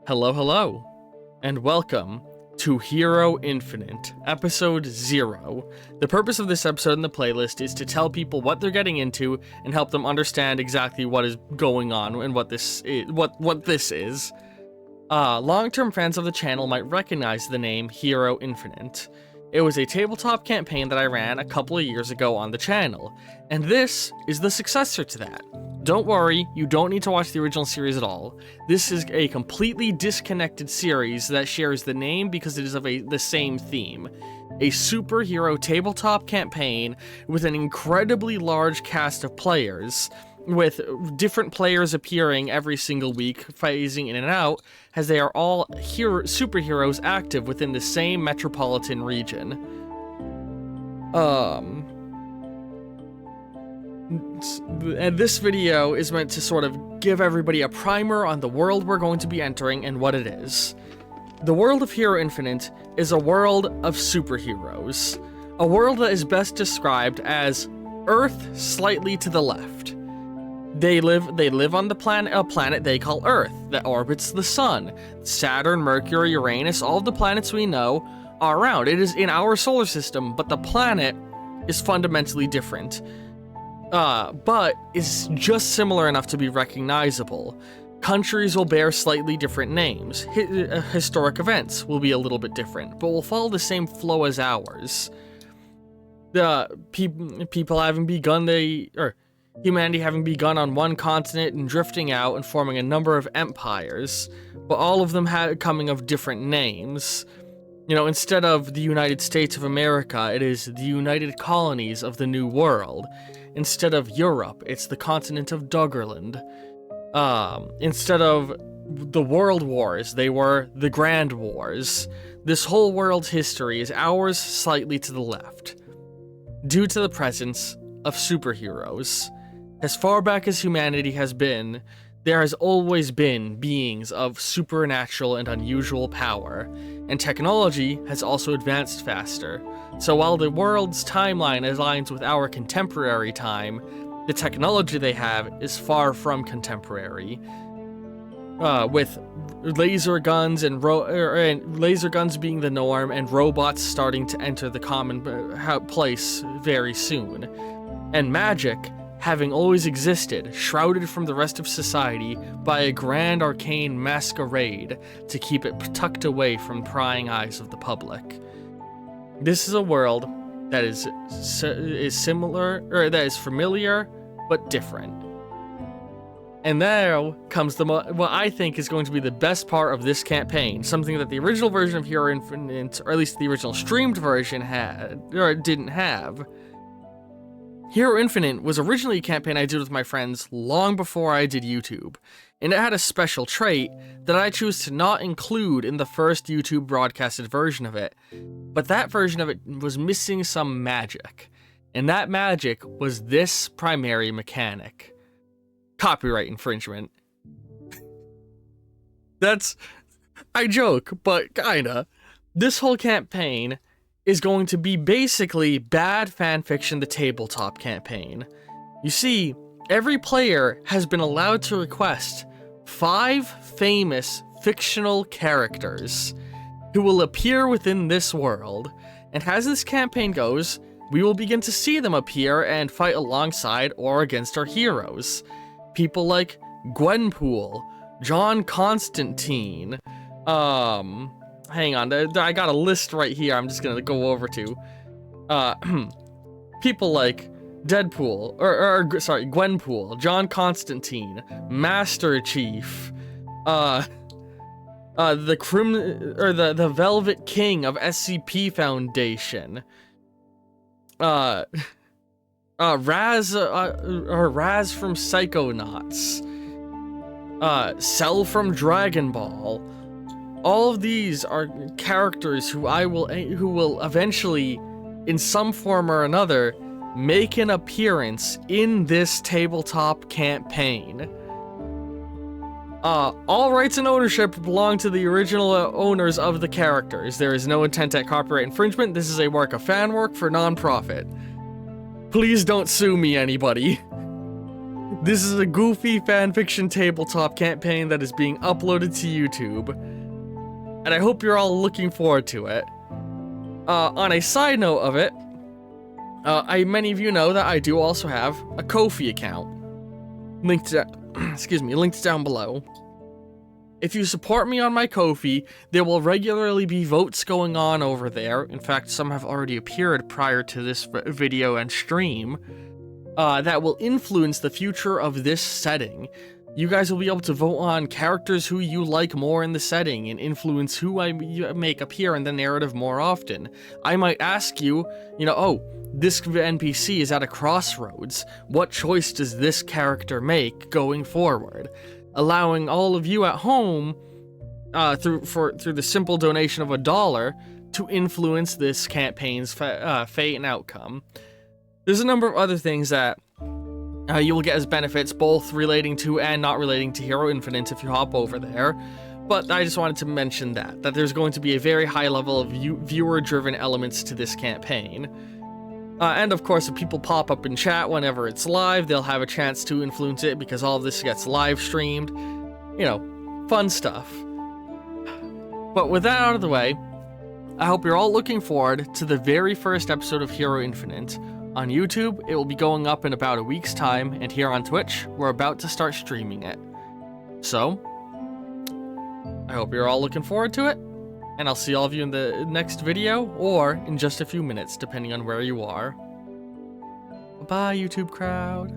Hello, hello, and welcome to Hero Infinite, Episode 0. The purpose of this episode in the playlist is to tell people what they're getting into and help them understand exactly what is going on and what this is. Long-term fans of the channel might recognize the name Hero Infinite. It was a tabletop campaign that I ran a couple of years ago on the channel, and this is the successor to that. Don't worry, you don't need to watch the original series at all. This is a completely disconnected series that shares the name because it is of the same theme. A superhero tabletop campaign with an incredibly large cast of players, with different players appearing every single week, phasing in and out, as they are all superheroes active within the same metropolitan region. And this video is meant to sort of give everybody a primer on the world we're going to be entering and what it is. The world of Hero Infinite is a world of superheroes. A world that is best described as Earth slightly to the left. They live on a planet they call Earth that orbits the sun. Saturn, Mercury, Uranus, all of the planets we know are around. It is in our solar system, but the planet is fundamentally different. But is just similar enough to be recognizable. Countries will bear slightly different names. Historic events will be a little bit different, but will follow the same flow as ours. Humanity having begun on one continent and drifting out and forming a number of empires, but all of them coming of different names. You know, instead of the United States of America, it is the United Colonies of the New World. Instead of Europe, it's the continent of Doggerland. Instead of the World Wars, they were the Grand Wars. This whole world's history is ours slightly to the left, due to the presence of superheroes. As far back as humanity has been, there has always been beings of supernatural and unusual power, and technology has also advanced faster. So while the world's timeline aligns with our contemporary time, the technology they have is far from contemporary. With laser guns and laser guns being the norm, and robots starting to enter the common place very soon, and magic having always existed, shrouded from the rest of society by a grand arcane masquerade to keep it tucked away from prying eyes of the public. This is a world that is familiar, but different. And now comes what I think is going to be the best part of this campaign, something that the original version of Hero Infinite, or at least the original streamed version didn't have. Hero Infinite was originally a campaign I did with my friends long before I did YouTube, and it had a special trait that I choose to not include in the first YouTube broadcasted version of it, but that version of it was missing some magic, and that magic was this primary mechanic. Copyright infringement. I joke, but kinda. This whole campaign is going to be basically bad fanfiction the tabletop campaign. You see, every player has been allowed to request 5 famous fictional characters who will appear within this world, and as this campaign goes, we will begin to see them appear and fight alongside or against our heroes. People like Gwenpool, John Constantine, hang on, I got a list right here I'm just gonna go over to. People like Deadpool, Gwenpool, John Constantine, Master Chief, the Velvet King of SCP Foundation, Raz from Psychonauts, Cell from Dragon Ball. All of these are characters who will eventually, in some form or another, make an appearance in this tabletop campaign. All rights and ownership belong to the original owners of the characters. There is no intent at copyright infringement. This is a work of fan work for non-profit. Please don't sue me, anybody. This is a goofy fanfiction tabletop campaign that is being uploaded to YouTube, and I hope you're all looking forward to it. On a side note of it, many of you know that I do also have a Ko-fi account. Linked down below. If you support me on my Ko-fi, there will regularly be votes going on over there. In fact, some have already appeared prior to this video and stream. That will influence the future of this setting. You guys will be able to vote on characters who you like more in the setting and influence who I make appear in the narrative more often. I might ask you, oh, this NPC is at a crossroads. What choice does this character make going forward? Allowing all of you at home, through the simple donation of $1, to influence this campaign's fate and outcome. There's a number of other things that you will get as benefits, both relating to and not relating to Hero Infinite if you hop over there. But I just wanted to mention that there's going to be a very high level of viewer-driven elements to this campaign. And of course, if people pop up in chat whenever it's live, they'll have a chance to influence it because all of this gets live streamed. Fun stuff. But with that out of the way, I hope you're all looking forward to the very first episode of Hero Infinite. On YouTube, it will be going up in about a week's time, and here on Twitch, we're about to start streaming it. So, I hope you're all looking forward to it, and I'll see all of you in the next video, or in just a few minutes, depending on where you are. Bye, YouTube crowd.